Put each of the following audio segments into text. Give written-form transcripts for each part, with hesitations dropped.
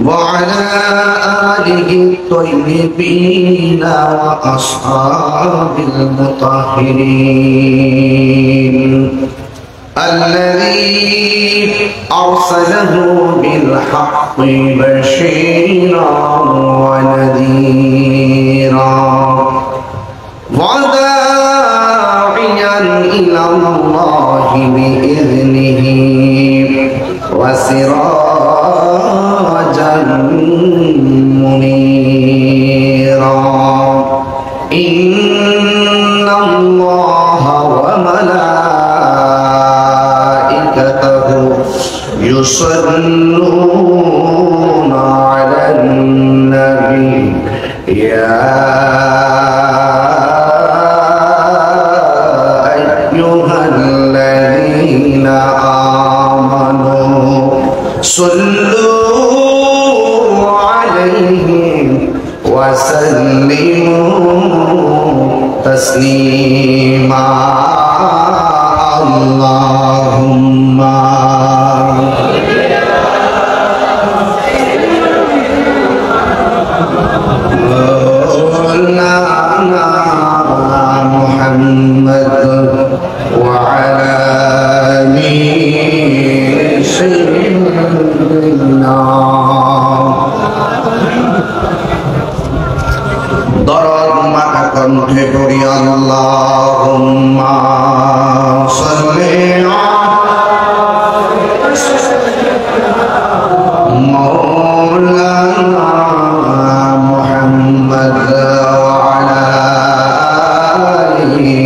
وعلى آله الطيبين وأصحاب المطهرين الذي أرسله بالحق بشيرا ونذيرا وداعيا إلى الله بإذنه وسراجا منيرا إن الله وملائكته يصلون على النبي يا أيها الذين آمنوا صلوا عليه وسلموا تسليما اللهم مولانا محمد وعلى آله سيدنا দরদ মাথা কণ্ঠে পড়ি আল্লাহুম্মা সাল্লি মাওলানা মুহাম্মদ ওয়া আলা আলিহি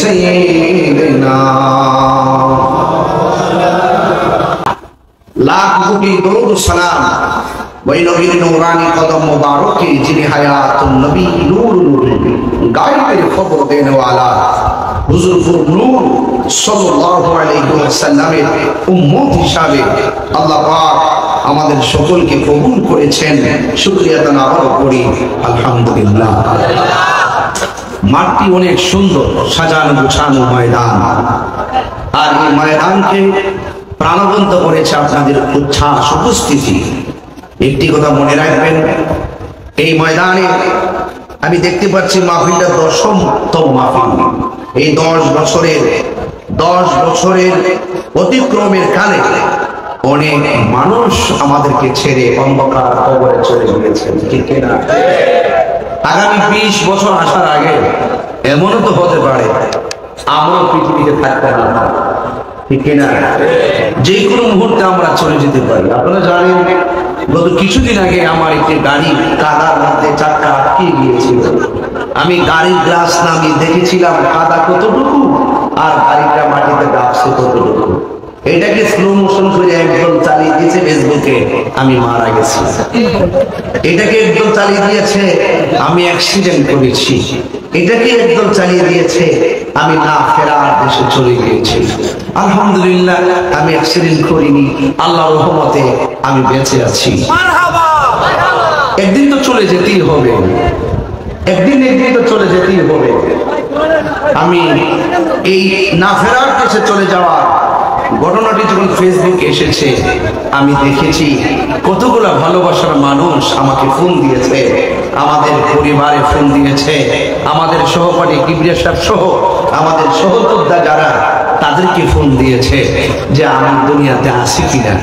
সাইয়্যিদিনা লাখ কোটি দরুদ সালাম ওই নবীর নূরানি কদম মুবারকে যিনি হায়াতুন নবী নূরুল গায়বের খবর দেনে ওয়ালা হুজুর নূর সাল্লাল্লাহু আলাইহি ওয়াসাল্লামের উম্মত হিসাবে আল্লাহ পাক আমাদের সকলকে কবুল করেছেন। শুকরিয়া তাআলা আবারও করি আলহামদুলিল্লাহ। মাঠটি অনেক সুন্দর, সাজানো গোছানো ময়দান, আর এই ময়দানকে প্রাণবন্ত করেছে আপনাদের উচ্ছ্বাস উপস্থিতি। একটি কথা মনে রাখবেন, এই ময়দানে আমি দেখতে পাচ্ছি মাহফিলটা 10তম মাহফিল। এই 10 বছরের অতিক্রমের কালে অনেক মানুষ আমাদেরকে ছেড়ে অন্ধকার কবরে চলে গিয়েছে, ঠিক না? আগামী 20 বছর আসার আগে এমনও তো হতে পারে আমরা পৃথিবীতে থাকতে না, ঠিক না? যে কোনো মুহূর্তে আমরা চলে যেতে পারি। আপনারা জানেন গত কিছুদিন আগে আমার একটি গাড়ি কাদার মধ্যে চাকা আটকে গিয়েছিল। আমি গাড়ির গ্লাস নামিয়ে দেখেছিলাম কাদা কতটুকু আর গাড়িটা মাটিতে ডাবছে কতটুকু। এটাকে স্লো মোশন করে একদম চালিয়ে দিয়েছে ফেসবুকে, আমি মারা গেছি। এটাকে একদম চালিয়ে দিয়েছে আমি অ্যাক্সিডেন্ট করেছি। এটাকে একদম চালিয়ে দিয়েছে আমি না ফেরার দেশে চলে গিয়েছি। আলহামদুলিল্লাহ আমি অ্যাক্সিডেন্ট করিনি, আল্লাহর রহমতে আমি বেঁচে আছি। একদিন তো চলে যেতেই হবে, একদিন তো চলে যেতেই হবে। আমি এই না ফেরার দেশে চলে যাওয়া ঘটনাটি যখন ফেসবুকে এসেছে আমি দেখেছি কতগুলো ভালোবাসার মানুষ আমাকে ফোন দিয়েছে, আমাদের পরিবারে ফোন দিয়েছে, আমাদের সহপাঠী কিবরিয়া সাহেব সহ আমাদের সহযোদ্ধা যারা তাদেরকে ফোন দিয়েছে যে আমি দুনিয়াতে আছি কিনা।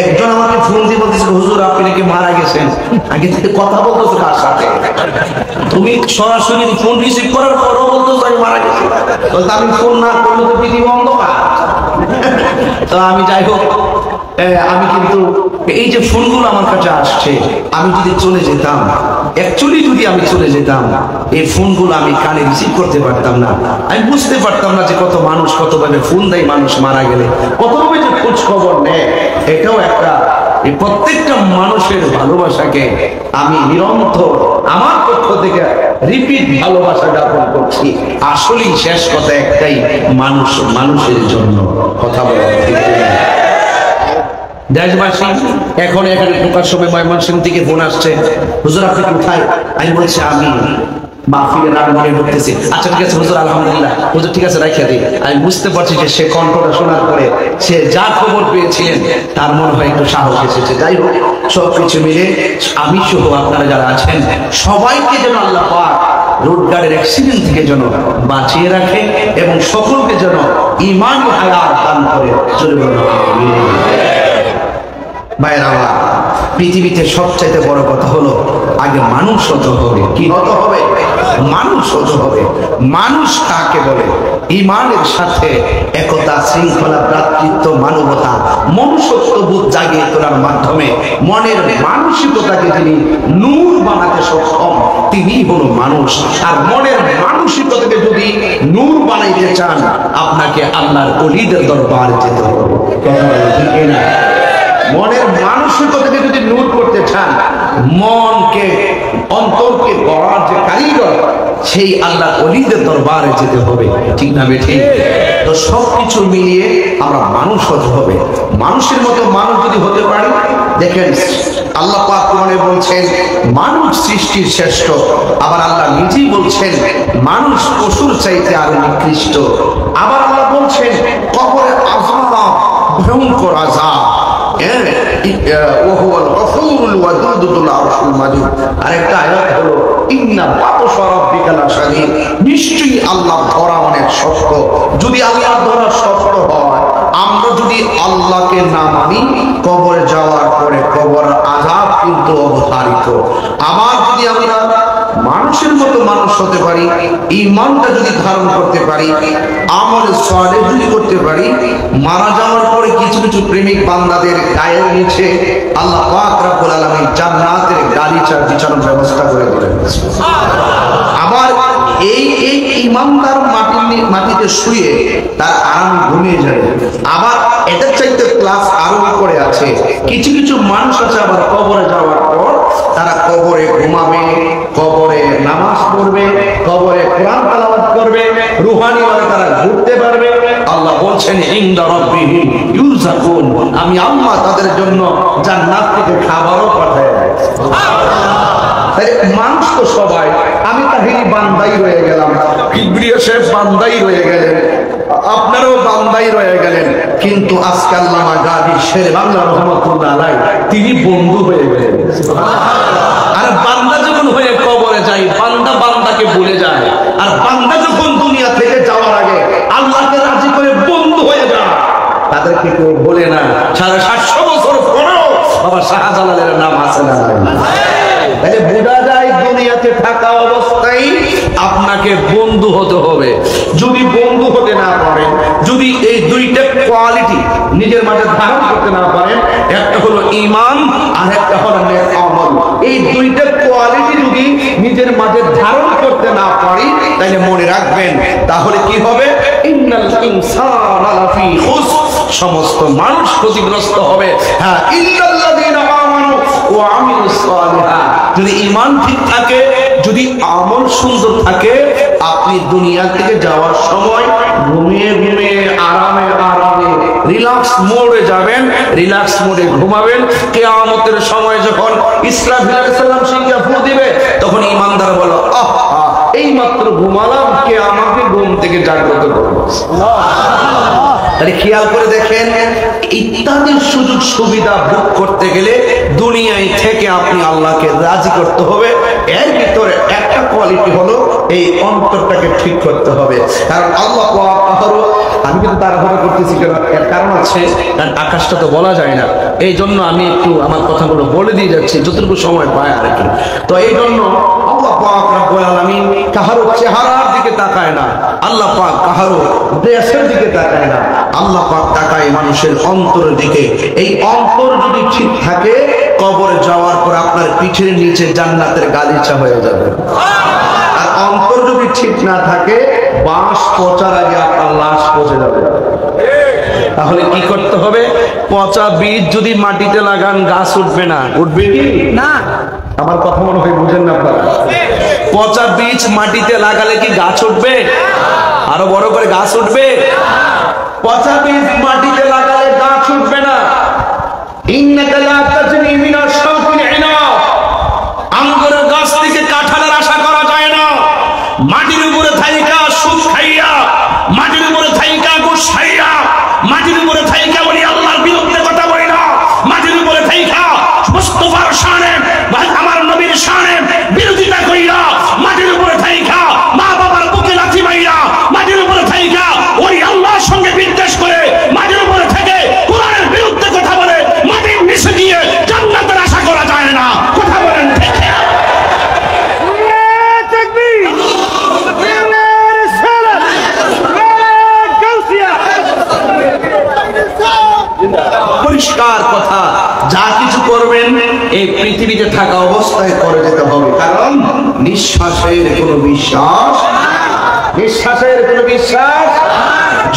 একজন আমাকে ফোন দিয়ে বলতেছে, হুজুর আপনি নাকি মারা গেছেন। আগে থেকে কথা বলতেছো কার সাথে? তুমি সরাসরি ফোন রিসিভ করার পরও বলতেছো আমি মারা গেছি। বলতে আমি ফোন না করলে তো পৃথিবী অন্ধকার। তো আমি যাই হোক, আমি কিন্তু এই যে ফোনগুলো আমার কাছে আসছে, আমি যদি চলে যেতাম, অ্যাকচুয়ালি যদি আমি চলে যেতাম, এই ফোনগুলো আমি কানে রিসিভ করতে পারতাম না। আমি বুঝতে পারতাম না যে কত মানুষ কতভাবে ফোন দেয় মানুষ মারা গেলে, কতভাবে যে খোঁজ খবর নেয়। এটাও একটা, এই প্রত্যেকটা মানুষের ভালোবাসাকে আমি নিরন্তর আমার পক্ষ থেকে রিপিট ভালোবাসা জ্ঞাপন করছি। আসলেই শেষ কথা একটাই, মানুষ মানুষের জন্য কথা বলা। দেশবাসী এখন এখানে ঢোকার সময় ময়মনসিংহ থেকে ফোন আসছে, হুজুর আপনি কোথায়? আমি বলছি আমি মাহফিলের আঙ্গনে ঢুকতেছি, আচ্ছা ঠিক আছে হুজুর আলহামদুলিল্লাহ, হুজুর ঠিক আছে রাখিয়া দিই। আমি বুঝতে পারছি যে সে কণ্ঠটা শোনার পরে সে যা খবর পেয়েছিলেন তার মনে হয় একটু সাহস এসেছে। যাই হোক, সবকিছু মিলে আমি সহ আপনারা যারা আছেন সবাইকে যেন আল্লাহ পাক রোড গাড়ির অ্যাক্সিডেন্ট থেকে যেন বাঁচিয়ে রাখে এবং সকলকে যেন ঈমান হায়াত দান করে। ভাইয়ের আমার, পৃথিবীতে সবচাইতে বড় কথা হলো আগে মানুষ হতে হবে। কি হতে হবে? মানুষ হতে হবে। মানুষ কাকে বলে? ঈমানের সাথে একতা, শৃঙ্খলা, ভ্রাতৃত্ব, মানবতা, মনুষ্যত্ববোধ জাগিয়ে তোলার মাধ্যমে মনের মানসিকতাকে যিনি নূর বানাতে সক্ষম তিনিই হলো মানুষ। আর মনের মানসিকতাকে যদি নূর বানাইতে চান আপনাকে আল্লাহর ওলিদের দরবারে যেতে হবে। ঠিক না? মনের মানসিকতাকে যদি নূর করতে চান, মনকে অন্তরকে গড়ার যে কারিগর সেই আল্লাহ ওলিদের দরবারে যেতে হবে। ঠিক না বেঠিক? তো সবকিছু মিলিয়ে আমরা মানুষ হতে হবে। মানুষের মতো মানুষ যদি হতে পারি, দেখেন আল্লাহ পাক কোরআনে বলছেন মানুষ সৃষ্টির শ্রেষ্ঠ, আবার আল্লাহ নিজেই বলছেন মানুষ পশুর চাইতে আরো নিকৃষ্ট। আবার আল্লাহ বলছেন কবরে আযাব ভয়ঙ্কর আযাব, আরেকটা আয়াত হলো ইন্না বাতশা রাব্বিকা লাশাদীদ, নিশ্চয়ই আল্লাহর ধরা অনেক শক্ত। যদি আল্লাহর ধরা শক্ত হয়, আমরা যদি আল্লাহকে না মানি, কবরে যাওয়ার পরে কবর আযাব কিন্তু অবধারিত। আবার যদি আমরা মানুষের মতো মানুষ হতে পারি, ঈমানটা যদি ধারণ করতে পারি, আমলে সালেহ যদি করতে পারি, মারা যাওয়ার পরে কিছু কিছু প্রেমিক বান্দাদের গায়ের নিচে আল্লাহ পাক রব্বুল আলামিন জান্নাতের গালিচা বিছানোর ব্যবস্থা করে দিলেন। আবার এই ঈমানদার মাটিতে শুয়ে তার আরাম ঘুমিয়ে যাবে। আবার এটার চাইতে ক্লাস আরো উপরে আছে, কিছু কিছু মানুষ আছে আবার কবরে যাওয়ার পর তারা কবরে ঘুমাবে, কবরে নামাজ পড়বে, কবরে কোরআন তেলাওয়াত করবে, রুহানি ভাবে তারা ঘুরতে পারবে। আল্লাহ বলছেন ইনদা রাব্বিহিম ইউরযাকুন, আমি আল্লাহ তাদের জন্য জান্নাত থেকে খাবারও পাঠাই। মানুষ তো সবাই, আমি তাহিরি বান্দাই রয়ে গেলাম, কিবরিয়া সাহেব বান্দাই রয়ে গেলেন, আপনারাও বান্দাই রয়ে গেলেন, কিন্তু আজকে আল্লামা গাজী শের বাংলা রহমাতুল্লাহ আলাইহি তিনি বন্ধু হয়ে গেলেন। আর বান্দা যখন হয়ে কবরে যায়, বান্দা বান্দাকে ভুলে যায়। আর বান্দা যখন দুনিয়া থেকে যাওয়ার আগে আল্লাহকে রাজি করে বন্ধু হয়ে যায়, তাদেরকে কেউ বলে না। 750 বছর পরেও বাবা শাহজালালের নাম আছে না? তাহলে বোঝা যায় দুনিয়াতে থাকা অবস্থায় আপনাকে বন্ধু হতে হবে। যদি বন্ধু হতে না পারেন, যদি এই দুইটা কোয়ালিটি নিজের মাঝে ধারণ করতে না পারেন, একটা হলো ঈমান আর একটা হলো নেক আমল, এই দুইটা কোয়ালিটি যদি নিজের মাঝে ধারণ করতে না পারি, তাহলে মনে রাখবেন তাহলে কি হবে? ইন্নাল ইনসানা লাফি খুসর, সমস্ত মানুষ ক্ষতিগ্রস্ত হবে। হ্যাঁ, ইল্লাল্লাযীনা আমানু ওয়া আমিলুস সালিহাত, যদি ঈমান ঠিক থাকে, যদি আমল সুন্দর থাকে, আপনি দুনিয়া থেকে যাওয়ার সময় ঘুমিয়ে ঘুমিয়ে আরামে আরামে রিল্যাক্স মোডে যাবেন, রিল্যাক্স মোডে ঘুমাবেন। কিয়ামতের সময় যখন ইসরাফিল আলাইহিস সালাম সিংহা ফু দিবে, তখন ঈমানদার বলো আহ এই মাত্র ঘুমালাম, কে আমাকে ঘুম থেকে জাগ্রত করবে। তাহলে খেয়াল করে দেখেন, ইত্যাদি সুযোগ সুবিধা ভোগ করতে গেলে দুনিয়ায় থেকে আপনি আল্লাহকে রাজি করতে হবে। এর ভিতরে একটা কোয়ালিটি হলো এই অন্তরটাকে ঠিক করতে হবে। কারণ আল্লাহ আমি কিন্তু তাড়াহুড়া করতেছি, এর কারণ আছে, কারণ আকাশটা তো বলা যায় না, এই জন্য আমি একটু আমার কথাগুলো বলে দিয়ে যাচ্ছি যতটুকু সময় পায় আর কি। তো এই জন্য আল্লাহ পাক রব্বুল আলামিন কাহারো চেহারার দিকে তাকায় না, আল্লাহ পাক কাহারো ড্রেসের দিকে তাকায় না, আল্লাহ পাক তাকায় মানুষের অন্তরের দিকে। এই অন্তর যদি ঠিক থাকে, কবরে যাওয়ার পর আপনার পিঠের নিচে জান্নাতের গালিচা হয়ে যাবে। আর অন্তর যদি ঠিক না থাকে, বাঁশ পচার আগে আপনার লাশ পচে যাবে। তাহলে কি করতে হবে? পচা বীজ যদি মাটিতে লাগান গাছ উঠবে না, উঠবে কি না? আমার কথা মনে হয় বুঝেন না আপনারা। পচা বীজ মাটিতে লাগালে কি গাছ উঠবে? আরো বড় করে গাছ উঠবে? পচা বীজ মাটিতে লাগালে গাছ উঠবে না। ইন্নাকা লা তাজনি মিনাশ শাওকিল ইনাব, আঙ্গুরের গাছ থেকে কাঁঠালের আশা করা যায় না। পরিষ্কার কথা, যা কিছু করবেন এই পৃথিবীতে থাকা অবস্থায় করে যেতে হবে, কারণ নিঃশ্বাসের কোনো বিশ্বাস, নিঃশ্বাসের কোনো বিশ্বাস,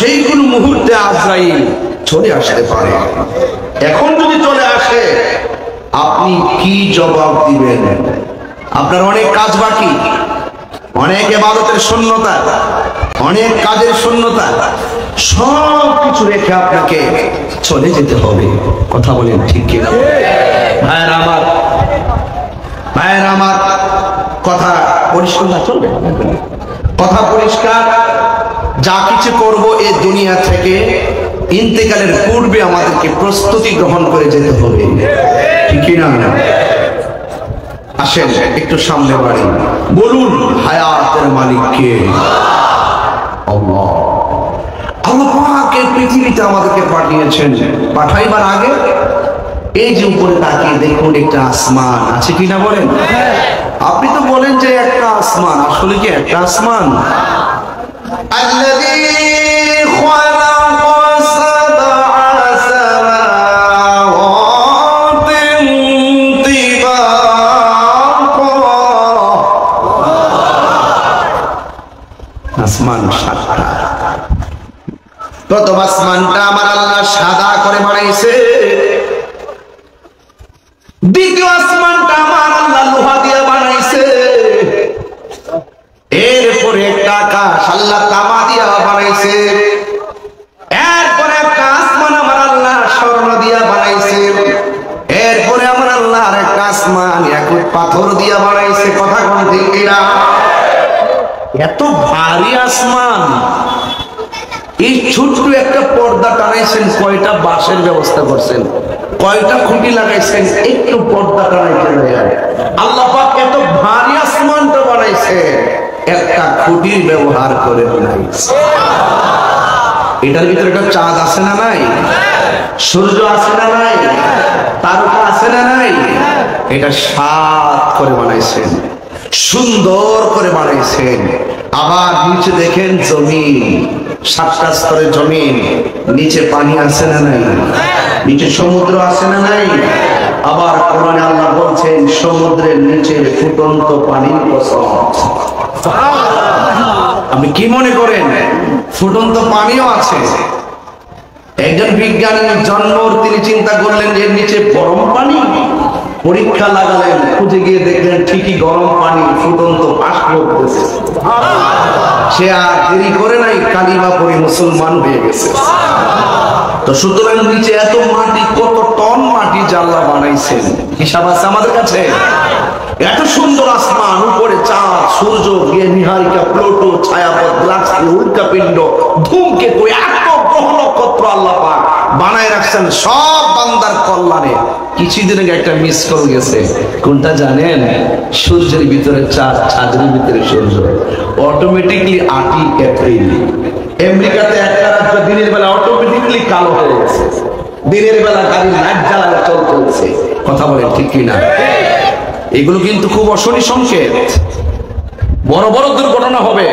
যে কোনো মুহূর্তে আজরাইল চলে আসতে পারে। এখন যদি চলে আসে আপনি কি জবাব দিবেন? আপনার অনেক কাজ বাকি, অনেক ইবাদতের শূন্যতা, অনেক কাজের শূন্যতা, সব কিছু রেখে আপনাকে চলে যেতে হবে। কথা বলেন ঠিক কিনা? ভাইয়েরা আমার, ভাইয়েরা আমার, কথা পরিষ্কার না চলবে, কথা পরিষ্কার। যা কিছু করব এই দুনিয়া থেকে ইন্তেকালের পূর্বে আমাদেরকে প্রস্তুতি গ্রহণ করে যেতে হবে, ঠিক কিনা? আসেন একটু সামনে বাড়ি, বলুন হায়াতের মালিক কে? আল্লাহ। আল্লাহ পাক এই পৃথিবীতে আমাদেরকে পাঠিয়েছেন, পাঠাইবার আগে এই যে উপরে তাকিয়ে দেখুন একটা আসমান আছে কিনা বলেন। আপনি তো বলেন যে একটা আসমান, আসলে কি একটা আসমান? আল্লাযী খালাকা সাবআ সামাওয়াতিন তিবাকা, আসমান সাতটা। প্রথম আসমানটা আমার আল্লাহ সাদা করে বানাইছে, দ্বিতীয় আসমানটা আমার আল্লাহ লোহা দিয়ে বানাইছে, এরপরে একটা আকাশ আল্লাহ তামা দিয়া বানাইছে, এরপরে একটা আসমান আমার আল্লাহ স্বর্ণ দিয়া বানাইছে, এরপরে আমার আল্লাহ আর একটা আসমান ইয়াকুত পাথর দিয়া বানাইছে। কথা কোন ঠিক কিনা? এত ভারী আসমান, এই ছোট্ট একটা পর্দা টানাইছেন, কয়টা বাঁশের ব্যবস্থা করছেন, কয়টা খুঁটি লাগাইছেন, একটু পর্দা টানাইছেন। আল্লাহ পাক এত ভারী আসমানটা বানাইছে, একটা খুঁটির ব্যবহার করে বানাইছে। এটার ভিতরে একটা চাঁদ আছে না নাই? সূর্য আছে না নাই? তারকা আছে না নাই? এটা সাত করে বানাইছেন, সুন্দর করে বানাইছেন। আবার নিচে দেখেন জমিন, সাতটা স্তরের জমিন, নিচে পানি আছে না নাই? নিচে সমুদ্র আছে না নাই? আবার কোরআনে আল্লাহ বলছেন সমুদ্রের নিচে ফুটন্ত পানির কসম। আপনি কি মনে করেন ফুটন্ত পানিও আছে? একজন বিজ্ঞানীর জন্ম, তিনি চিন্তা করলেন এর নিচে গরম পানি, পরীক্ষা লাগালেন, খুঁজে গিয়ে দেখলেন ঠিকই গরম পানি ফুটন্ত বাষ্প উঠতেছে। সে আর দেরি করে নাই, কালিমা পড়ে মুসলমান হয়ে গেছে। তো সুতরাং নিচে এত মাটি, কত টন মাটি যে আল্লাহ বানাইছেন, হিসাব আছে আমাদের কাছে? এত সুন্দর আসমান, উপরে চাঁদ, সূর্য, গিয়ে নিহারিকা, প্লুটো, ছায়াপথ, গ্যালাক্সি, উল্কাপিণ্ড, ধূমকেতু, এত গ্রহ নক্ষত্র আল্লাহ পাক বানায় রাখছেন সব বান্দার কল্যাণে। কিছুদিন আগে একটা মিস কল গেছে, কোনটা জানেন? সূর্যের ভিতরে চাঁদ, চাঁদের ভিতরে সূর্য, অটোমেটিকলি 8 এপ্রিল। আমেরিকাতে একটা রাত দিনের বেলা অটোমেটিকলি কালো হয়ে গেছে, দিনের বেলা গাড়ি লাইট জ্বালানো চলছে। কথা বলেন ঠিক কিনা? এগুলো কিন্তু খুব অশনি সংকেত, বড় বড় দুর্ঘটনা হবে।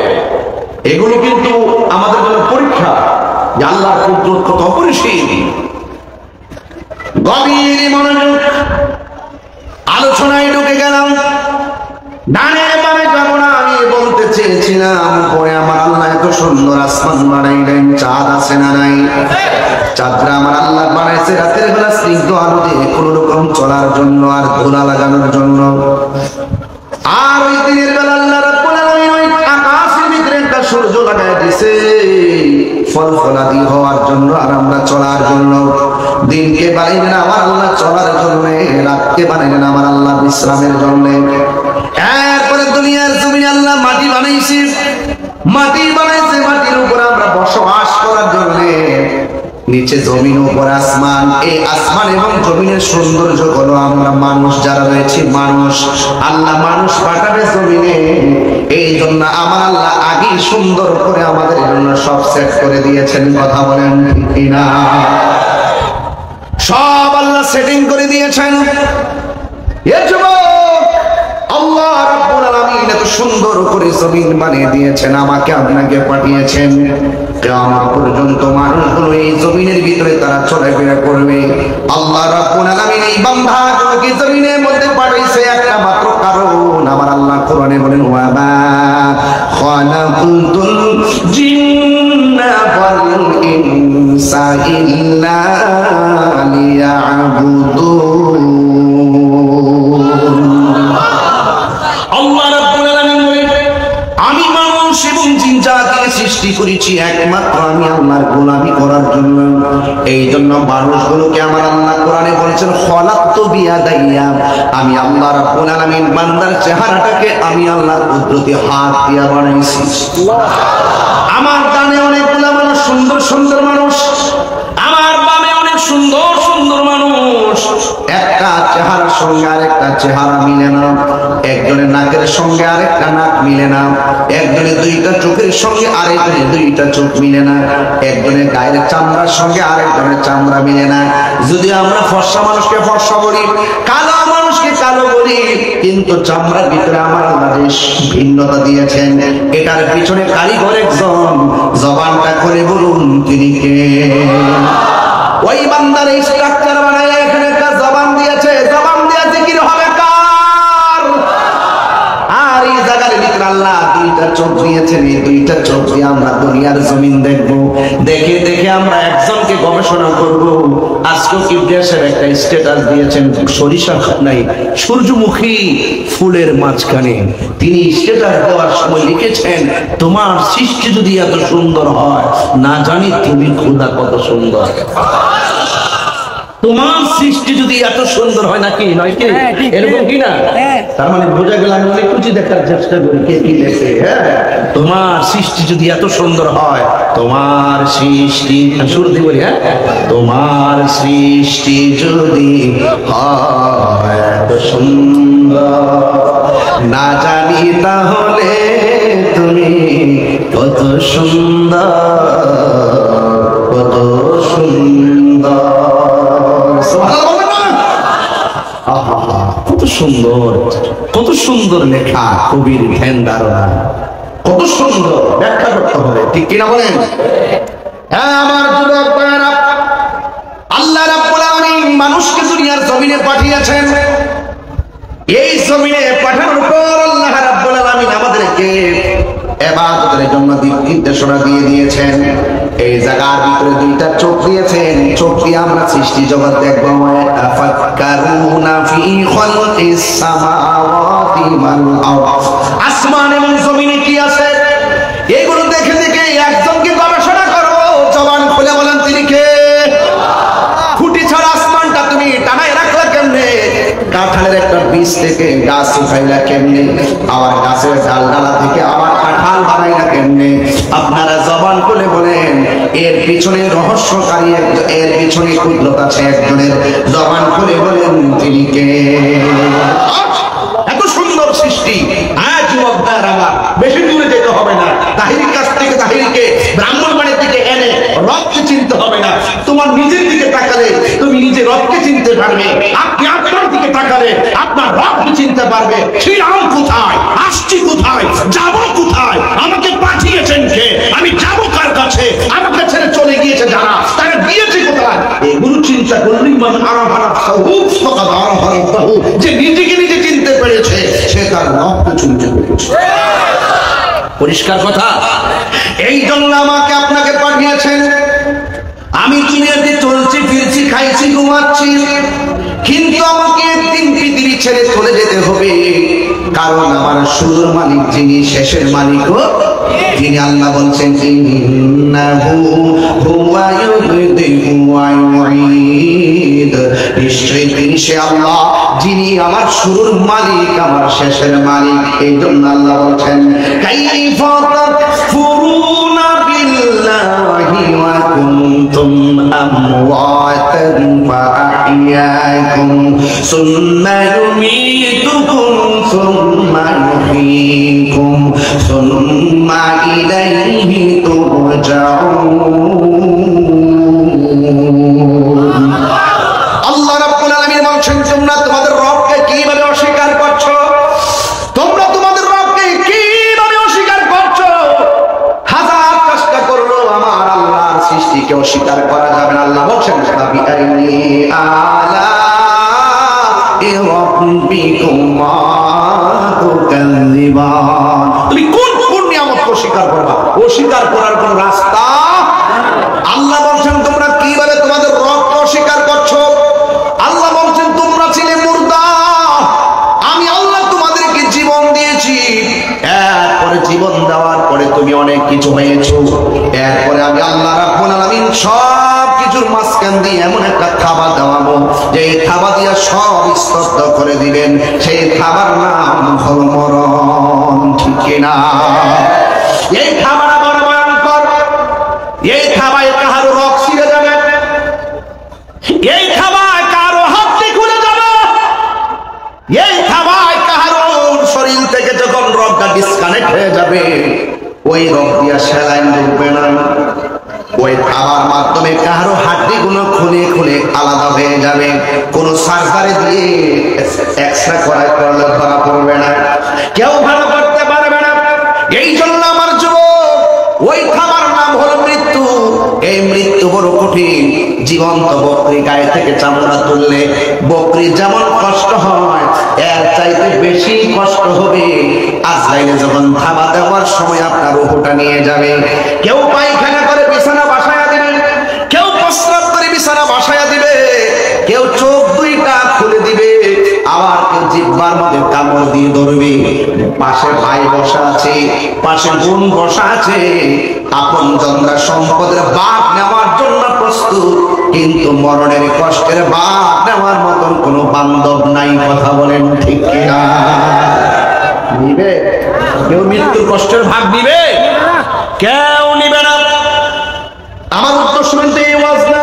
এগুলো কিন্তু আমাদের জন্য পরীক্ষা যে আল্লাহর কুদরত কত অপরিসীম। গভীর মনোযোগ, আলোচনায় ঢুকে গেলাম। ডানে বামে যাব না, আমি বলতে চেয়েছিলাম পরে আমার আল্লাহ এত সুন্দর আসমান বানাইলেন, চাঁদ আছে না নাই? চাঁদরা আমার আল্লাহ বানাইছে রাতের বেলা স্নিগ্ধ আলো দিয়ে কোন রকম চলার জন্য আর ধুলা লাগানোর জন্য। আর ওই দিনের বেলা আল্লাহ রাব্বুল আলামিন ওই আকাশের ভিতরে একটা সূর্য লাগাই দিয়েছে ফল ফলাদি হওয়ার জন্য আর আমরা চলার জন্য। দিনকে বানাইলেন আমার আল্লাহ চলার জন্য, রাতকে বানাইলেন আমার আল্লাহ বিশ্রামের জন্য। এরপরে দুনিয়ার জমিনে আল্লাহ মাটি বানাইছে, মাটি বানাইছে, মাটির উপর আমরা বসবাস করার জন্য। নিচে জমিন, উপর আসমান। এই আসমান এবং জমিনের সৌন্দর্য হলো আমরা মানুষ যারা রয়েছে, মানুষ। আল্লাহ মানুষ পাঠাবে জমিনে, এই জন্য আমার আল্লাহ আগেই সুন্দর করে আমাদের জন্য সব সেট করে দিয়েছেন। কথা বলেন ঠিক কিনা? সব আল্লাহ সেটিং করে দিয়েছেন। এ যুবক, আল্লাহ রাব্বুল আলামিন এত সুন্দর করে জমিন বানিয়ে দিয়েছেন, আমাকে আপনাকে পাঠিয়েছেন। কিয়ামত পর্যন্ত মানুষগুলো এই জমিনের ভিতরে তারা চলাফেরা করবে। কি জমিনের মধ্যে পাঠাইছে একটা মাত্র কারণ। আমার আল্লাহ কোরআনে বলেন ওয়া মা খালাকুতুল জিন্না ওয়াল ইনসা ইল্লা লিয়াবুদুন। আল্লাহ রাব্বুল আলামিন বলেন আমি মানুষ এবং জিন জাতিকে সৃষ্টি করেছি একমাত্র আমি আল্লাহর গোলামি করার জন্য। এই জন্য মানুষগুলোকে আমার আল্লাহ কোরআনে বলেছেন খলাকতু বিয়াদাইয়া, আমি আল্লাহ রাব্বুল আলামিন বান্দার চেহারাটাকে আমি আল্লাহর কুদরতি হাত দিয়া বানাইছি। আমার ডানে অনেকগুলো মানুষ সুন্দর সুন্দর মানুষ, আমার বামে অনেক সুন্দর সুন্দর মানুষ। একটা চেহারার সঙ্গে আরেকটা চেহারা মিলে না, একজনের নাকের সঙ্গে আরেকটা নাক মিলে না, একজনের দুইটা চোখের সঙ্গে আরেকজনের দুইটা চোখ মিলে না, একজনের গায়ের চামড়ার সঙ্গে আরেকজনের চামড়া মিলে না। যদি আমরা ফর্সা মানুষকে ফর্সা বলি, কালো মানুষকে কালো বলি, কিন্তু চামড়ার ভিতরে আমার আল্লাহ ভিন্নতা দিয়েছেন। এটার পিছনে কারিগর একজন, জবানটা করে বলুন তিনি কে? ওই বান্দার এই স্ট্রাকচার বানায় এখানে একটা জবান দিয়েছে, জবান দিয়েছে কি হবে কার? আর এই জায়গার ভিতরে আল্লাহ দুইটা চোখ দিয়েছেন, এই দুইটা চোখ দিয়ে আমরা দুনিয়ার জমিন দেখবো, দেখে দেখে আমরা একজনকে গবেষণা করব। আজকে ইবলিসের একটা স্ট্যাটাস দিয়েছেন সরিষা নাই সূর্যমুখী ফুলের মাঝখানে। তিনি স্ট্যাটাস দেওয়ার সময় লিখেছেন তোমার সৃষ্টি যদি এত সুন্দর হয়, না জানি তুমি খোদা কত সুন্দর। তোমার সৃষ্টি যদি এত সুন্দর হয় নাকি নয় কি এরকম কি না? তার মানে বোঝা গেল আমি অনেক কিছু দেখার চেষ্টা করি কে কি লেখে। হ্যাঁ, তোমার সৃষ্টি যদি এত সুন্দর হয়, তোমার সৃষ্টি শুরুতে বলি, হ্যাঁ, তোমার সৃষ্টি যদি হয় এত সুন্দর, না জানি তাহলে তুমি কত সুন্দর, কত সুন্দর। কত সুন্দর, কত সুন্দর লেখা, কবির ধ্যান ধারণা, কত সুন্দর ব্যাখ্যা করতে হবে, ঠিক কিনা বলেন? হ্যাঁ আমার যুবক ভাইরা, আল্লাহ রাব্বুল আলামিন মানুষকে দুনিয়ার জমিনে পাঠিয়েছেন। এই জমিনে পাঠানোর পর আল্লাহ রাব্বুল আলামিন আমাদেরকে ইবাদতের জন্য দিক নির্দেশনা দিয়ে দিয়েছেন। এই জায়গার ভিতরে দুইটা চোখ দিয়েছেন, চোখ দিয়ে আমরা সৃষ্টি জগৎ দেখবো। তাফাক্কারুনা ফি খালকিস সামাওয়াতি ওয়াল আরদ, আসমান এবং জমিনে কি আছে এগুলো দেখে দেখে একজনকে গবেষণা করো। জবান খুলে বলেন তিনি কে? খুঁটি ছাড়া আসমানটা তুমি টানায় রাখলা কেমনে? কাঁঠালের একটা বীজ থেকে গাছ উঠাইলা কেমনে? আবার গাছের ডালডালা থেকে আবার কাঁঠাল বানাইলা কেমনে? আপনারা জবান খুলে বলেন এর পিছনে রহস্যকারী একজন, এর পিছনে কুদরত আছে একজনের। জবান খুলে বলেন তিনি কে? এত সুন্দর সৃষ্টি। আজ যুবকদের আমার বেশি দূরে যেতে হবে না, তাহিরির কাছ থেকে তাহিরিকে ব্রাহ্মণবাড়ির দিকে এনে রবকে চিনতে হবে না। তোমার নিজের দিকে তাকালে তুমি নিজে রবকে চিনতে পারবে, আপনি আপনার দিকে তাকালে আপনার রবকে চিনতে পারবে। ছিলাম কোথায়, আসছি কোথায়, যাব কোথায়, আমাকে পাঠিয়েছেন কে, আমি যাব কার কাছে, আমাকে ছেড়ে চলে গিয়েছে যারা, তারা গিয়েছে কোথায়, এগুলো চিন্তা করলেই মান আরাফা নাফসাহু ফাকাদ আরাফা রাব্বাহু। যে নিজেকে নিজে চিনতে পেরেছে সে তার রবকে চিনতে পেরেছে। পরিষ্কার কথা। এই জন্য আমাকে আপনাকে পাঠিয়েছেন। আমি দুনিয়াতে চলছি ফিরছি, খাইছি ঘুমাচ্ছি, কিন্তু আমাকে একদিন পৃথিবী ছেড়ে চলে যেতে হবে। কারণ আমার শুরুর মালিক যিনি, শেষের মালিকও তিনি। আল্লাহ বলছেন ইন্নাহু হুয়া ইউবদিউ ওয়া ইউঈদ, নিশ্চয়ই তিনি সে আল্লাহ যিনি আমার শুরুর মালিক, আমার শেষের মালিক। এই জন্য আল্লাহ বলছেন কাইফা তাকফুরুনা বিল্লাহি ওয়া কুনতুম আমওয়াতান ফাআহইয়াকুম সুম্মা ইউমীতুকুম সুম্মা ইউহয়ীকুম সুম্মা ইলাইহি তুরজাউন। আল্লাহ রাব্বুল আলামিন বলছেন তোমরা তোমাদের রবকে কিভাবে অস্বীকার করছো? তোমরা তোমাদের রবকে কিভাবে অস্বীকার করছো? হাজার চেষ্টা করলো আমার আল্লাহর সৃষ্টিকে অস্বীকার করা যাবে না। আল্লাহ বলছেন ফাবিআইয়ি আলাইহি রাব্বিকুমা তুকাযযিবান। তুমি কোন কোন নিয়ামত অস্বীকার করবা? অস্বীকার করার কোন রাস্তা আল্লাহ বলছেন তোমরা কিভাবে তোমাদের রবকে অস্বীকার করছো? আল্লাহ বলছেন তোমরা ছিলে মুর্দা, আমি আল্লাহ তোমাদেরকে জীবন দিয়েছি, এরপরে জীবন দেওয়ার পরে তুমি অনেক কিছু হয়েছো, এরপরে আমি আল্লাহ রাব্বুল আলামিন সব কিছুর মাঝখান দিয়ে এমন একটা খাবার দেওয়াবো যে খাবার দিয়া সব স্তব্ধ করে দিবেন, সেই খাবার নাম হল মরণ। ঠিক কিনা? এই খাবার বড় ভয়ঙ্কর, এই খাবারে কারো রক ছিঁড়ে যাবে, এই খাবার কারো হাতটি খুলে যাবে, এই খাবার কারো শরীর থেকে যখন রগটা ডিসকানেক্ট হয়ে যাবে, ওই রগ দিয়া সেলাইন ঢুকবে না, ওই খাবার মাধ্যমে কারো হাড্ডি গুলো খুলে খুলে আলাদা হয়ে যাবে, কোন সার্জারি দিয়ে এক্সরে করাই করলে ধরা পড়বে না, কেউ ভালো করতে পারবে না। এই জন্য আমার যুবক, ওই খাবার নাম হলো মৃত্যু। এই মৃত্যু বড় কঠিন। জীবন্ত বকরি গায়ে থেকে চামড়া তুললে বকরি যেমন কষ্ট হয়, এর চাইতে বেশি কষ্ট হবে আজরাইলে যখন থাবা দেওয়ার সময় আপনার রূহটা নিয়ে যাবে। কেউ পায়খানা করে বিছানা বাসায়া দিবে, কেউ প্রস্রাব করে বিছানা বাসায়া দিবে, কেউ চোখ দুইটা খুলে দিবে, আবার কেউ জিহ্বার মধ্যে কামড় দিয়ে ধরবে। পাশে ভাই বসা আছে, পাশে বোন বসা আছে, আপন জনরা সম্পদের ভাগ নেওয়ার জন্য প্রস্তুত, কিন্তু মরণের কষ্টের ভাগ নেওয়ার মতন কোনো বান্ধব নাই। কথা বলেন ঠিক কিনা? নিবে কেউ মৃত্যুর কষ্টের ভাগ নিবে? কেউ নিবে না। আমার উত্তর শুনতে এই ওয়াজ না,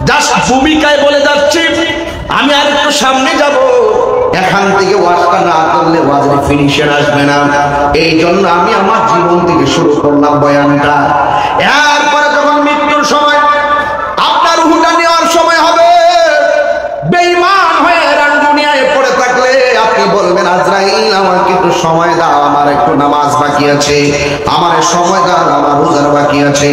জাস্ট ভূমিকায় বলে যাচ্ছি। আমি আর একটু সামনে যাব, এখান থেকে ওয়াজটা না করলে ওয়াজের ফিনিশার আসবে না। এই জন্য আমি আমার জীবন থেকে শুরু করলাম বয়ানটা। এরপরে যখন মৃত্যুর সময় আপনার রূহটা নেওয়ার সময় হবে, বেঈমান হয়ে রাঙ্গুনিয়ায় পড়ে থাকলে আপনি বলবেন, আজরাইল আমাকে একটু সময় দাও, আমার একটু নামাজ বাকি আছে, আমার সময় দাও, আমার রোজার বাকি আছে,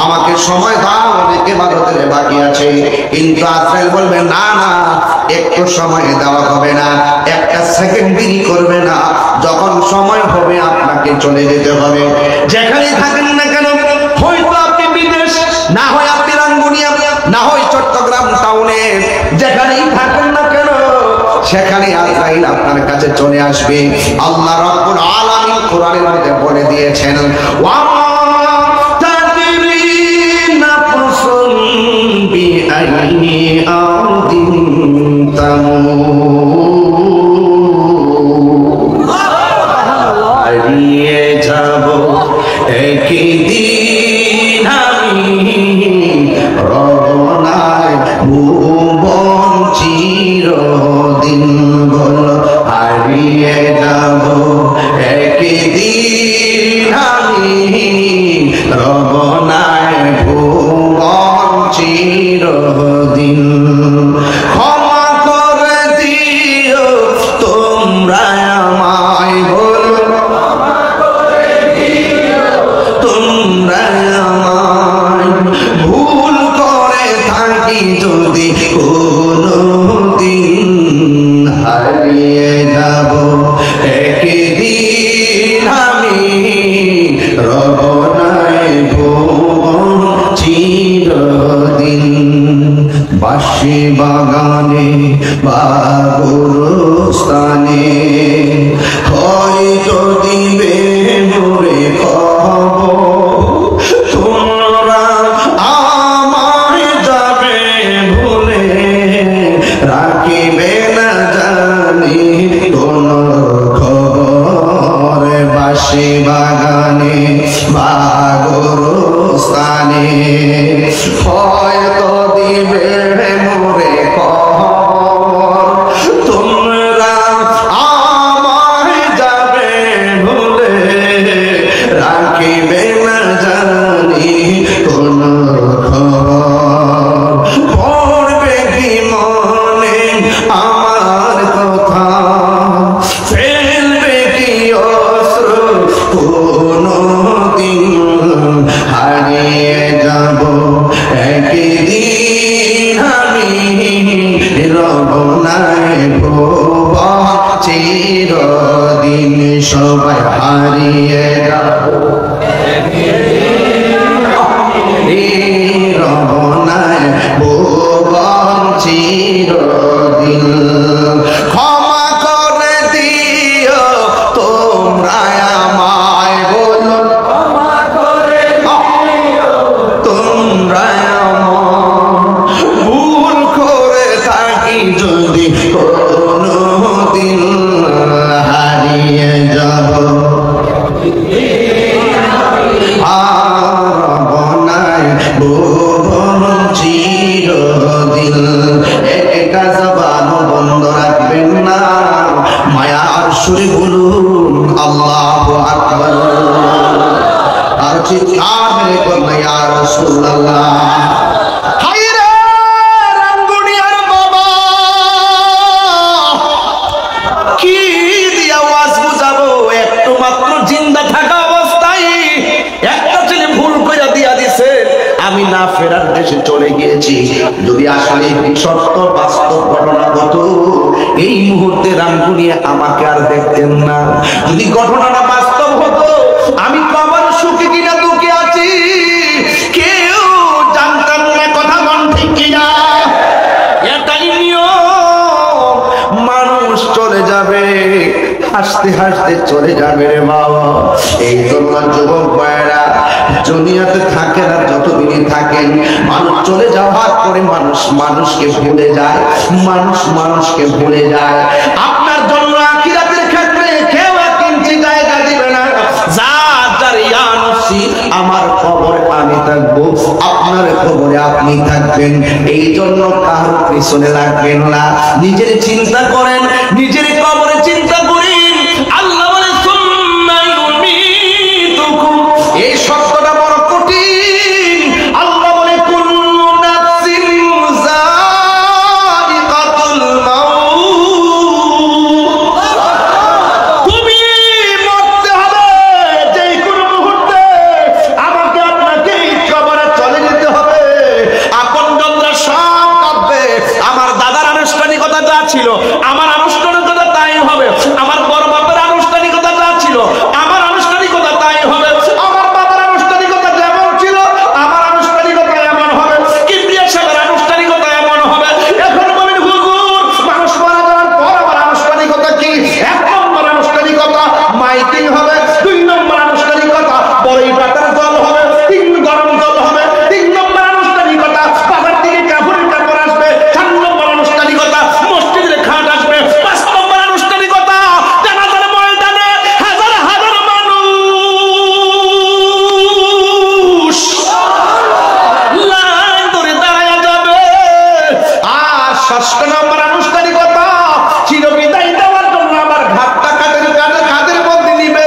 আমাকে সময় দাও, অনেক ইবাদতের বাকি আছে। কিন্তু আজরাইল বলবে, না না, একটু সময় দেওয়া হবে না, একটা সেকেন্ড দেরি করবে না, যখন সময় হবে আপনাকে চলে যেতে হবে। যেখানে থাকেন না কেন, হয়তো আপনি বিদেশ, না হয় আপনি রাঙ্গুনিয়া, না হয় চট্টগ্রাম টাউনে, যেখানেই থাকেন না কেন, সেখানে আজরাইল আপনার কাছে চলে আসবে। আল্লাহ রাব্বুল আলামিন কোরআনের মধ্যে বলে দিয়েছেন, ওয়া তাদরি নাফসুন বিআইয়ি আরদিন তামুত। হারিয়ে যাব একদিন আমি, রবনায় ভুবন চিরদিন। বল হারিয়ে যাব একদিন আমি, রবনায় ভুবন চিরদিন। ক্ষমা করে দিও তোমরা আমায়, বল তোমরা আমায়, ভুল করে থাকি যদি কোনদিন, হারিয়ে যাব একদিন আমি, রবনায় ভুবন চিরদিন। বাঁশি বাগানে বা গোরস্থানে হয়তো দিবে মোরে খবর, তোমরা আমায় যাবে ভুলে, রাখিবে না জানি কোন খবর। বাঁশি বাগানে বা গোরস্থানে হয়তো দিবে মোরে খবর, তোমরা আমায় যাবে চিরদিন ক্ষমা করে দিও তোমরা আমায় বলো ক্ষমা করে দিও তোমরা আমায় ভুল করে থাকি যদি কোনদিন হারিয়ে যাব চিরদিন একটা জবান বন্ধ রাখবেন না মায়ার সুরে বলুন আল্লাহু আকবার আর চিৎকার মেরে বলুন ইয়া রাসূলুল্লাহ হায়রে রাঙ্গুনিয়ার বাবা কি দিয়া ওয়াজ বুঝাবো একটু মাত্র জিন্দা থাকা অবস্থায় একটা ছেলে ভুল করে দিয়া দিছে আমি না ফেরার দেশে চলে গিয়েছি যদি আসলে সত্য বাস্তব ঘটনা হতো এই মুহূর্তে রামপুরিয়া আমাকে আর দেখতেন না যদি ঘটনাটা বাস্তব হতো আমি কবর সুখে কিনা দুঃখে আছি কেউ জানতাম না কথা মন ঠিক কিনা এটাই নিয়ম মানুষ চলে যাবে হাসতে হাসতে চলে যাবে রে বাবা এই জন্য যুবক ভাইরা দুনিয়াতে থাকে না যতদিনই থাকেন মানুষ চলে যাওয়ার পরে মানুষ মানুষকে ভুলে যায় মানুষ মানুষকে ভুলে যায় আপনার জন্য আখিরাতের ক্ষেত্রে কেউ কিঞ্চিত জায়গা দিবে না যার যার ইয়ানসি আমার কবরে আমি থাকবো আপনার কবরে আপনি থাকবেন এই জন্য কারোর পিছনে লাগবেন না নিজের চিন্তা করেন নিজের কবরে চিন্তা করেন আল্লাহ বলে সুম্মা ইউমীতুকুম এই শব্দটা বড় কঠিন আল্লাহ বলে কুল্লু নাফসিন যায়িকাতুল মাউত তুমি মরতে হবে যেই কোনো মুহূর্তে আমাকে আপনাকে কবরে চলে যেতে হবে আপনজনরা সব কাঁদবে আমার দাদার আনুষ্ঠানিকতা যা ছিল আমার আনুষ্ঠানিকতা তাই হবে আমার বড় বাবার আনুষ্ঠানিকতা যা ছিল আমার আনুষ্ঠানিকতা তাই হবে আমার বাবার আনুষ্ঠানিকতা যেমন ছিল আমার আনুষ্ঠানিকতা এমন হবে কিবরিয়া সাহেবের আনুষ্ঠানিকতা এমন হবে এখন বলেন হুজুর মানুষ মারা যাওয়ার পর আমার আনুষ্ঠানিকতা কি এক নম্বর আনুষ্ঠানিকতা মাইকিং হবে দুই নম্বর আনুষ্ঠানিকতা বড়ই পাতার জল হবে তিন গরম জল হবে তিন নম্বর আনুষ্ঠানিকতা বাবার দিকে কাপড়ের কাপড় আসবে চার নম্বর আনুষ্ঠানিকতা মসজিদের খাট আসবে পাঁচ নম্বর আনুষ্ঠানিকতা জানাজার ময়দানে হাজার হাজার মানুষ লাইন ধরে দাঁড়ায়া যাবে আর ষষ্ঠ নম্বর আনুষ্ঠানিকতা চিরবিদায় দেওয়ার জন্য আমার ঘাটটা কাদের মধ্যে নিবে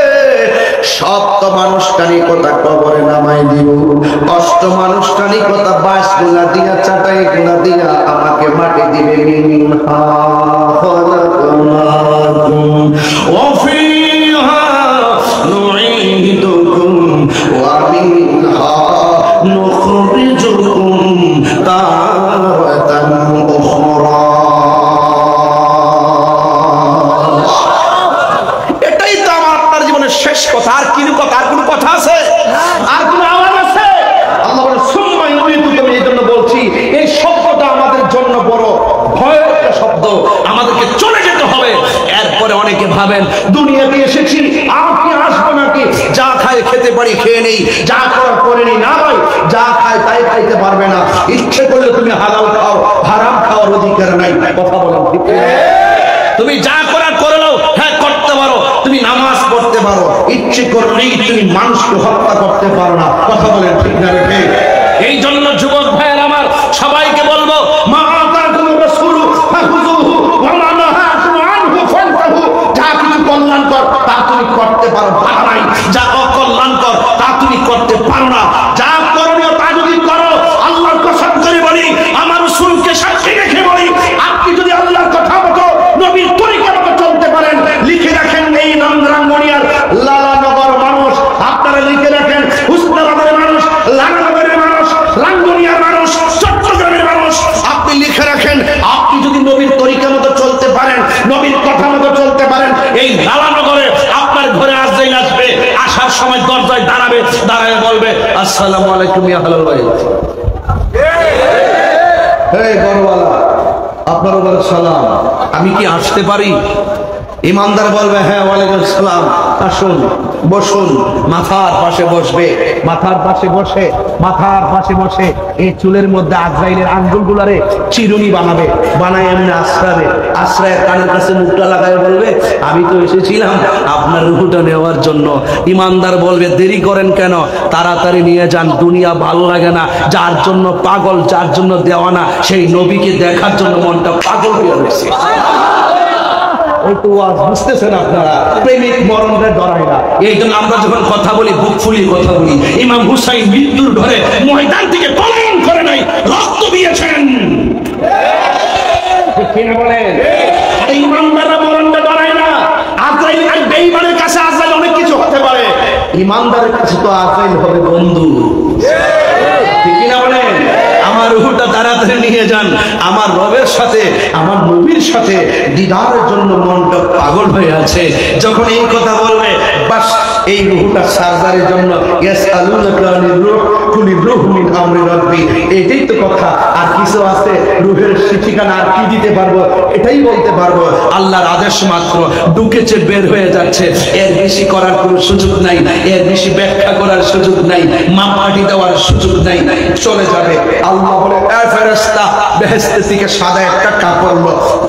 সপ্তম আনুষ্ঠানিকতা কবরে নামাই দিব অষ্টম আনুষ্ঠানিকতা বাঁশ গুলা দিয়া চাটাই গুলা দিয়া আমাকে মাটি দিবে মিনহা খলাকনাকুম ওয়া ফিহা নুঈদুকুম ওয়া মিনহা নুখরিজুকুম তারাতান উখরা এটাই তো আমার আপনার জীবনের শেষ কথা আর কি কথা আর কোন কথা আছে আর কোন আওয়াজ আছে আল্লাহ বলে সুম্মা ইউমীতুকুম এই জন্য বলছি এই শব্দটা আমাদের জন্য বড় ভয়ের একটা শব্দ আমাদেরকে চলে যেতে হবে এরপরে অনেকে ভাবেন দুনিয়াতে এসেছি আর কি আসবো নাকি যা খাই খেতে পারি খেয়ে নেই যা করার করে নেই না ভাই যা খায় তাই খাইতে পারবে না ইচ্ছে করলে তুমি হালাল খাও হারাম খাওয়ার অধিকার নাই কথা বলো ঠিক তুমি যা করার করে নাও হ্যাঁ করতে পারো তুমি নামাজ পড়তে পারো ইচ্ছে করলেই তুমি মানুষকে হত্যা করতে পারো না কথা বলেন ঠিক না রে এই জন্য যুবক ভাইয়ের আমার সবাইকে বলবো মা আতাকুম রাসূলু ফাখুযুহু ওয়া মা নাহাকুম আনহু ফান্তাহু যা কিছু কল্যাণকর তা তুমি করতে পারো বাধা নাই যা অকল্যাণকর তা তুমি করতে পারো না যা করণীয় তা যদি করো আল্লাহর কসম করে বলি আমার রাসূলকে সাক্ষী রেখে বলি আপনি যদি আল্লাহর কথা মতো নবীর তরিকা মতো চলতে পারেন লিখে রাখেন এই রাঙ্গুনিয়ার লালানগর মানুষ আপনারা লিখে রাখেন হুসনাবাদের মানুষ লালানগরের মানুষ রাঙ্গুনিয়ার মানুষ চট্টগ্রামের মানুষ আপনি লিখে রাখেন আপনি যদি নবীর তরিকা মতো চলতে পারেন নবীর কথা মতো চলতে পারেন এই লালানগরে আপনার ঘরে আসবেই আসবে আসার সময় দরজায় দাঁড়াবে দাঁড়ায় বলবে আসসালামু আলাইকুম ইয়া হালাল ভাই এই বড়ওয়ালা আপনার উপর সালাম, আমি কি আসতে পারি? ইমানদার বলবে হ্যাঁ, ওয়ালাইকুম সালাম, আসুন বসুন। মাথার পাশে বসবে, মাথার পাশে বসে এই চুলের মধ্যে আজরাইলের আঙ্গুলগুলারে চিরুনি বানাবে, বানায় এমনি আশ্রয়ের কানের কাছে মুখটা লাগায় বলবে আমি তো এসেছিলাম আপনার রূহটা নেওয়ার জন্য। ইমানদার বলবে দেরি করেন কেন, তাড়াতাড়ি নিয়ে যান, দুনিয়া ভালো লাগে না, যার জন্য পাগল, যার জন্য দেওয়ানা, সেই নবীকে দেখার জন্য মনটা পাগল হয়ে রয়েছে। বুঝতেছেন আপনারা, প্রেমিক মরণের ডরায় না। এই জন্য আমরা যখন কথা বলি বুক ফুলিয়ে কথা বলি। ইমাম হুসাইন মৃত্যুর ঘরে ময়দান থেকে পলায়ন করে নাই, রক্ত দিয়েছেন। বলেন ইমানদাররা মরণটা ডরায় না। আজরাইল আর বেঈমানের কাছে আজরাইল অনেক কিছু হতে পারে, ইমানদারের কাছে তো আজরাইল হবে বন্ধু। ঠিক না বলেন? আমার রূহটা তাড়াতাড়ি নিয়ে যান, আমার রবের সাথে, আমার নবীর সাথে দিদারের জন্য মনটা পাগল হয়ে আছে। যখন এই কথা বলবে বাস, এই রূহটা সার্জারির জন্য এটাই তো কথা। আর কিছু আছে রূহের ঠিকানা আর কি দিতে পারবো, এটাই বলতে পারবো আল্লাহর আদেশ মাত্র, ঢুকেছে বের হয়ে যাচ্ছে, এর বেশি করার কোনো সুযোগ নাই, এর বেশি ব্যাখ্যা করার সুযোগ নাই, মাপকাঠি দেওয়ার সুযোগ নাই, চলে যাবে। আল্লাহ বলে ফেরেশতা বেহেশত থেকে সাদা একটা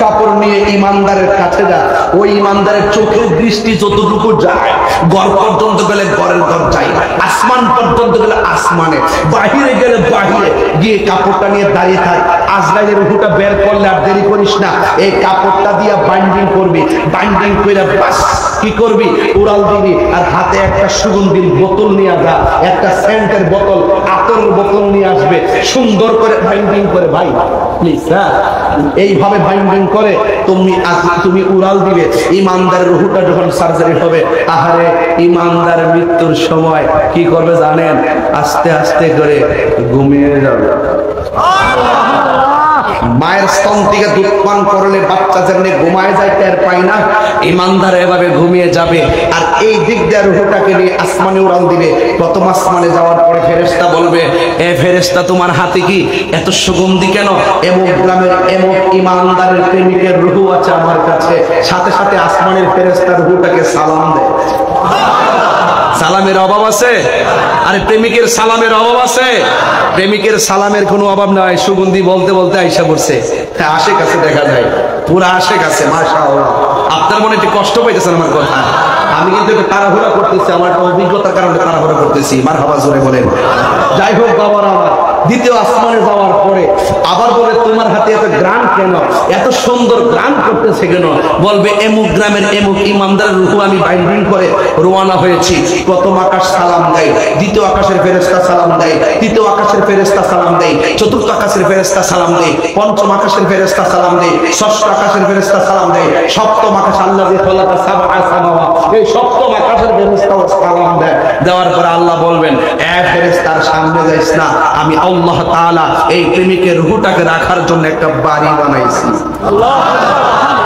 কাপড় নিয়ে ইমানদারের কাছে যা। ওই ইমানদারের চোখের দৃষ্টি যতটুকু যায়, ঘর পর্যন্ত গেলে ঘরের দরজায়, আসমান পর্যন্ত গেলে আসমানে, বাহিরে গেলে বাহিরে গিয়ে কাপড়টা নিয়ে দাঁড়িয়ে থাক। আজরাইলের রূহটা বের করলে আর দেরি করিস না, এই কাপড়টা দিয়ে বাইন্ডিং করবি, বাইন্ডিং করে বাস কি করবি, উড়াল দিবি। আর হাতে একটা সুগন্ধির বোতল নিয়ে যা, একটা সেন্টের বোতল, আতরের বোতল নিয়ে আসবে, সুন্দর করে বাইন্ডিং করে, ভাই প্লিজ হ্যাঁ, এইভাবে বাইন্ডিং করে তুমি উড়াল দিবে। ইমানদারের রূহটা যখন সার্জারি হবে, আহারে ইমানদার মৃত্যুর সময় কি করবে জানেন? আস্তে আস্তে করে ঘুমিয়ে যাবে। মায়ের স্তন থেকে দুধ পান করলে বাচ্চা যেমনি ঘুমায় যায় টের পায় না, ইমানদার এভাবে ঘুমিয়ে যাবে। আর এই দিক দিয়ে রূহটাকে নিয়ে আসমানে উড়াল দিবে। প্রথম আসমানে যাওয়ার পরে ফেরেশতা বলবে এ ফেরেশতা, তোমার হাতে কি এত সুগন্ধি কেন? এমক গ্রামের এমক ইমানদারের প্রেমিকের রূহ আছে আমার কাছে। সাথে সাথে আসমানের ফেরেশতা রূহটাকে সালাম দেয়। সালামের অভাব আছে? আরে প্রেমিকের সালামের অভাব আছে? প্রেমিকের সালামের কোনো অভাব নাই। সুগন্ধি বলতে বলতে আইসা পড়ছে, হ্যাঁ আশেক আছে, দেখা যায় পুরা আশেক আছে। মাশাআল্লাহ, আপনার মনে একটু কষ্ট পাইতেছেন আমার কথা, আমি কিন্তু একটু তাড়াহুড়া করতেছি, আমার একটা অভিজ্ঞতার কারণে তাড়াহুড়া করতেছি। মারহাবা জোরে বলেন। যাই হোক বাবারা আমার, দ্বিতীয় আসমানে যাওয়ার পরে আবার বলে তোমার হাতে এত গ্রান কেন, এত সুন্দর গ্রান করতেছে কেন? বলবে এমুক গ্রামের এমুক ইমানদারের রূহ আমি বাইন্ডিং করে রওনা হয়েছি। প্রথম আকাশ সালাম দেয়, দ্বিতীয় আকাশের ফেরেশতা সালাম দেয়, তৃতীয় আকাশের ফেরেশতা সালাম দেয়, চতুর্থ আকাশের ফেরেশতা সালাম দেয়, পঞ্চম আকাশের ফেরেশতা সালাম দেয়, ষষ্ঠ আকাশের ফেরেশতা সালাম দেয়, সপ্তম আকাশ আল্লাহ যে খালাকা সাবআ সামাওয়াত, এই সপ্তম আকাশের ফেরেশতাও সালাম দেয়। দেওয়ার পরে আল্লাহ বলবেন এ ফেরেশতার সামনে যাইস না, আমি আল্লাহ তাআলা এই প্রেমিকের রূহটাকে রাখার জন্য একটা বাড়ি বানাইছি। আল্লাহ,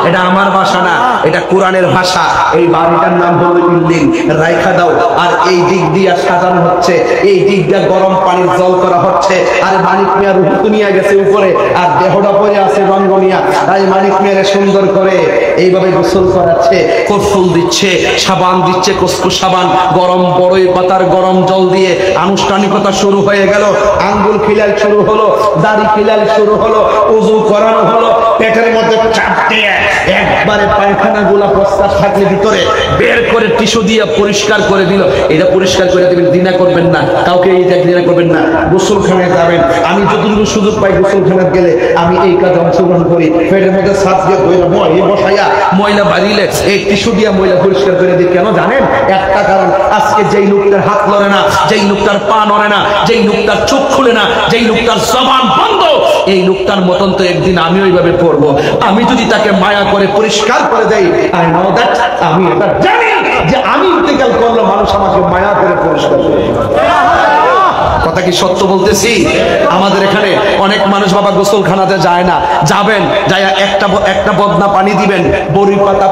এটা আমার ভাষা না, এটা কোরআনের ভাষা। এই বাড়িটার নাম হলো বিল্ডিং, রাইখা দাও। আর এই দিক দিয়ে সাজানো হচ্ছে, এই দিক দিয়ে গরম পানির জল করা হচ্ছে। আর মানিক মিয়া রূহ নিয়ে গেছে উপরে, আর দেহটা পড়ে আছে রঙ্গনিয়া। তাই মানিক মিয়ারে সুন্দর করে এইভাবে গোসল করাচ্ছে, কফুল দিচ্ছে, সাবান দিচ্ছে, কসকু সাবান, গরম বড়ই পাতার গরম জল দিয়ে আনুষ্ঠানিকতা শুরু হয়ে গেল। আঙ্গুল খিলাল শুরু হলো, দাড়ি খিলাল শুরু হলো, ওযু করানো হলো। পেটের মধ্যে চাপ দিয়ে একবারে পায়খানা গুলা প্রস্তাব থাকলে ভিতরে বের করে টিস্যু দিয়ে পরিষ্কার করে দিল। এটা পরিষ্কার করে দিবেন, দিনা করবেন না, কাউকে এইটা দিনা করবেন না। গোসলখানায় যাবেন, আমি যতটুকু সুযোগ পাই গোসলখানায় গেলে আমি এই কাজে অংশগ্রহণ করি। পেটের মধ্যে সাপ দিয়ে বসাইয়া ময়লা বাড়িলে এই টিস্যু দিয়ে ময়লা পরিষ্কার করে দিই। কেন জানেন? একটা কারণ, আজকে যেই লোকটার হাত লড়ে না, যেই লোকটার পা নড়ে না, যেই লোকটার চোখ খুলে না, যেই লোকটার জবান বন্ধ, এই লোকটার মতন তো একদিন আমি ওইভাবে পড়বো। আমি যদি তাকে মায়া করে পরিষ্কার করে দেই, আই নো দ্যাট, আমি এটা জানি যে আমি ইন্তেকাল করলে মানুষ আমাকে মায়া করে পরিষ্কার করবে। কথা কি সত্য বলতেছি? আমাদের এখানে অনেক মানুষ বাবা গোসলখানাতে যায় না, যাবেন, যায় একটা বদনা পানি দিবেন, বড়ি পাতা,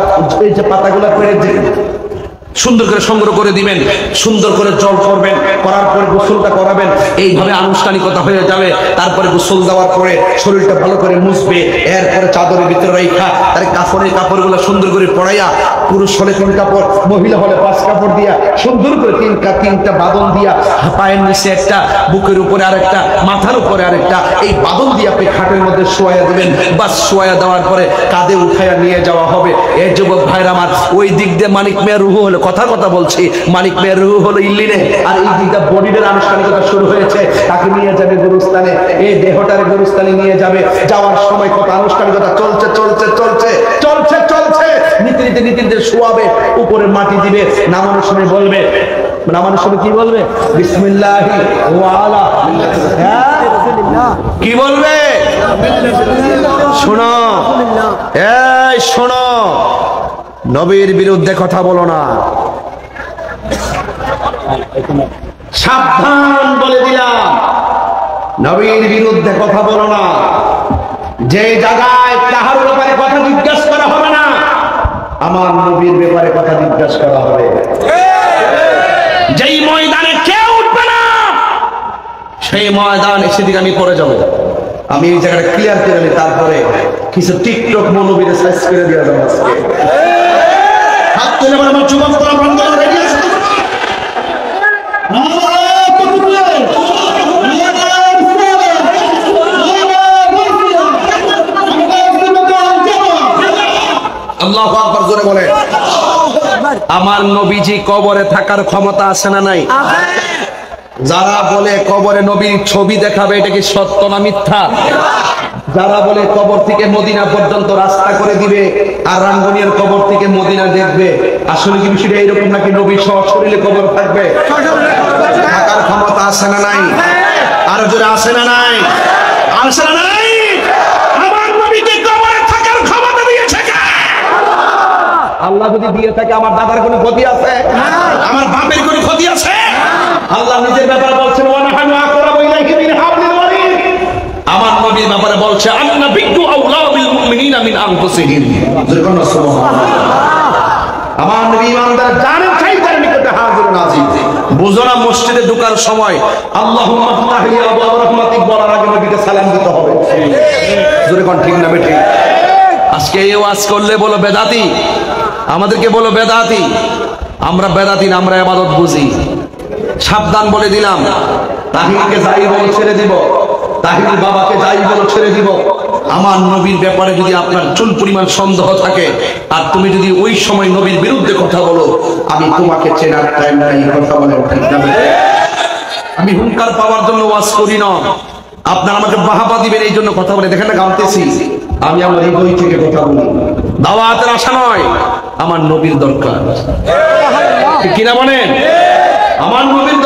এই যে পাতাগুলো পেরে সুন্দর করে সংগ্রহ করে দিবেন, সুন্দর করে জল করবেন, করার পরে গোসলটা করাবেন, এইভাবে আনুষ্ঠানিকতা হয়ে যাবে। তারপরে গোসল দেওয়ার পরে শরীরটা ভালো করে মুছবে, এরপরে চাদরের ভিতরে রাখা তার কাপড়ের কাপড়গুলো সুন্দর করে পরাইয়া, পুরুষ হলে 3 কাপড়, মহিলা হলে 5 কাপড় দিয়া সুন্দর করে 3টা বাদন দিয়া, পায়ের নিচে একটা, বুকের উপরে আরেকটা, মাথার উপরে আরেকটা, এই বাদন দিয়ে আপনি খাটের মধ্যে শোয়া দিবেন। বাস শোয়া দেওয়ার পরে কাঁধে উঠাইয়া নিয়ে যাওয়া হবে। এই যুবক ভাইরা আমার, ওই দিক দিয়ে মানিক মিয়া রুহু হলো, কথা বলছি, মানিক মিয়া রুহু হলো ইল্লিনে, আর এই দিকটা বডির আনুষ্ঠানিকতা শুরু হয়েছে। তাকে নিয়ে যাবে গুরুস্থানে, এই দেহটারে গুরুস্থানে নিয়ে যাবে। যাওয়ার সময় কত আনুষ্ঠানিকতা চলছে চলছে চলছে চলছে চলছে, নীতি নীতিতে শোয়াবে, উপরে মাটি দিবে, নামানোর সময় বলবে, নামানোর সময় কি বলবে? বিসমিল্লাহি ওয়া আলা, কি বলবে? শোনো, এই শোনো, নবীর বিরুদ্ধে কথা বলো না, সাবধান বলে দিলাম, নবীর বিরুদ্ধে কথা বলো না। যে জায়গায় তাহার ব্যাপারে কথা জিজ্ঞাসা করা হবে না, আমার নবীর ব্যাপারে কথা জিজ্ঞাসা করা হবে। যেই ময়দানে কেউ উঠবে না, সেই ময়দান সেদিকে আমি পড়ে যাব। আমি এই জায়গাটা ক্লিয়ার করে নিই, তারপরে কিছু টিকটক মৌলবীদের সাইজ করে দেওয়া যাবে। আজকে হাত তুলে আমার যুবক করা বন্ধ করে রেডি আছে। আল্লাহু আকবার জোরে বলে। আমার নবীজি কবরে থাকার ক্ষমতা আছে না নাই? যারা বলে কবরে নবীর ছবি দেখাবে, এটা কি সত্য না মিথ্যা? যারা বলে কবর থেকে মদিনা পর্যন্ত রাস্তা করে দিবে আর রাঙ্গুনিয়ার কবর থেকে মদিনা দেখবে, আসলে কি বিষয়টা এইরকম নাকি? নবী সশরীরে কবর থাকবে? থাকার ক্ষমতা আছে না নাই? আর জোরে আছে না নাই? আছে না নাই? আমার নবীকে কবরে থাকার ক্ষমতা দিয়েছে কে? আল্লাহ যদি দিয়ে থাকে, আমার দাদার কোনো ক্ষতি আছে? আমার বাপের কোনো ক্ষতি আছে? আল্লাহ নিজের ব্যাপারে বলছেন, ওয়ানাহানু আকরাবু ইলাইহি মিন হাবলিল ওয়ারিদ। আমার নবীর ব্যাপারে বলছে, আন-নাবিয়্যু আওলা বিল মুমিনিনা মিন আনফুসিহিম। সুবহানাল্লাহ। আমার নবী ইমানদার জানের চাইতে নিকটে হাজির নাজির। বুঝো না, মসজিদে ঢোকার সময় আল্লাহুম্মা ফতাহি আবওয়াব রাহমাতিক বলার আগে নবীকে সালাম দিতে হবে। জোরে কোন ঠিক না বেঠিক? আজকে এই ওয়াজ করলে বলো বেদাতি, আমাদেরকে বলো বেদাতি। আমরা বেদাতি না, আমরা ইবাদত বুঝি। সাবধান বলে দিলাম, তাহিরকে যাই বলো ছেড়ে দিব, তাহির বাবাকে যাই বলো ছেড়ে দিব। আমার নবীর ব্যাপারে যদি আপনার চুল পরিমাণ সন্দেহ থাকে, আর তুমি যদি ওই সময় নবীর বিরুদ্ধে কথা বলো, আমি তোমাকে চেনার টাইম নাই। কথা বলেন ঠিক না? আমি হুঙ্কার পাওয়ার জন্য ওয়াজ করি না, আপনারা আমাকে বাহাবা দিবেন এই জন্য কথা বলে। দেখেন না, গামতেছি, আমি আমার হৃদয় থেকে কথা বলি, দাওয়াতের আশা নয়। আমার নবীর দরকার, কিনা বলেন? আমার নবীর